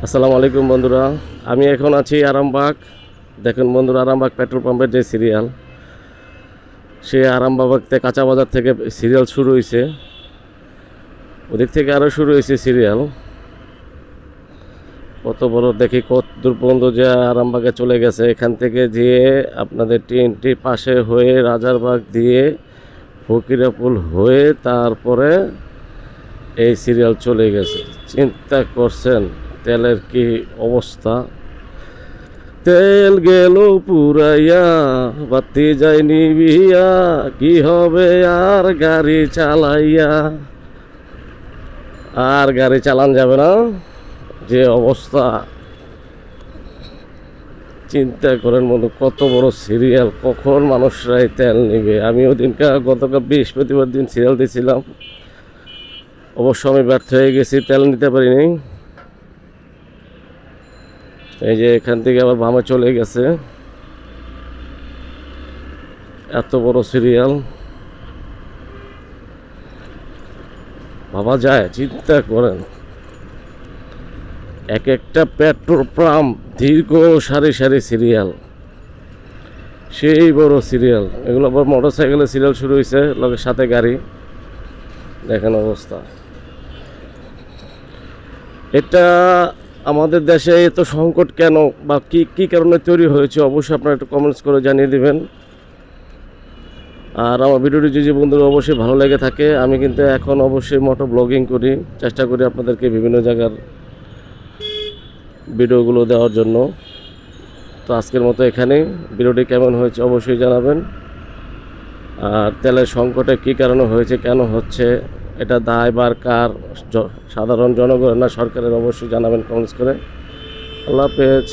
আসসালামু আলাইকুম বন্ধুরা, আমি এখন আছি আরামবাগ। দেখুন বন্ধুরা, আরামবাগ পেট্রোল পাম্পের যে সিরিয়াল, সে আরামবাগতে কাঁচা বাজার থেকে সিরিয়াল শুরু হয়েছে, ওদিক থেকে আরও শুরু হয়েছে সিরিয়াল। কত বড় দেখি, কত দূর পর্যন্ত যে আরামবাগে চলে গেছে। এখান থেকে যেয়ে আপনাদের টিএনটি পাশে হয়ে রাজারবাগ দিয়ে ফকিরাপুল হয়ে তারপরে এই সিরিয়াল চলে গেছে। চিন্তা করছেন তেলের কি অবস্থা? তেল গেল পুরাইয়া, বাতি যায়নি বিয়া, কি হবে আর গাড়ি চালাইয়া? আর গাড়ি চালান যাবে না, যে অবস্থা। চিন্তা করেন বন্ধু, কত বড় সিরিয়াল, কখন মানুষরাই তেল নিবে। আমি ওদিনকার গতকাল বৃহস্পতিবার দিন সিরিয়াল দিয়েছিলাম, অবশ্য আমি ব্যর্থ হয়ে গেছি, তেল নিতে পারিনি। এই যে এখান থেকে আবার বামে চলে গেছে, এত বড় সিরিয়াল ভাবা যায়? চিন্তা করেন, এক একটা পেট্রোল পাম্প দীর্ঘ সারি সারি সিরিয়াল, সেই বড় সিরিয়াল। এগুলো আবার মোটর সাইকেলের সিরিয়াল শুরু হয়েছে, লোকের সাথে গাড়ি। দেখেন অবস্থা। এটা আমাদের দেশে এত সংকট কেন বা কি কি কারণে তৈরি হয়েছে, অবশ্যই আপনারা একটু কমেন্টস করে জানিয়ে দিবেন। আর আমার ভিডিওটি যদি বন্ধুরা অবশ্যই ভালো লেগে থাকে, আমি কিন্তু এখন অবশ্যই মোটো ব্লগিং করি, চেষ্টা করি আপনাদেরকে বিভিন্ন জায়গার ভিডিওগুলো দেওয়ার জন্য। তো আজকের মতো এখানেই। ভিডিওটি কেমন হয়েছে অবশ্যই জানাবেন। আর তেলের সংকটে কী কারণে হয়েছে, কেন হচ্ছে, এটা দায়ভার কার? সাধারণ জনগণ না সরকারের? অবশ্যই জানাবেন কমেন্টস করে। আল্লাহ হাফেজ।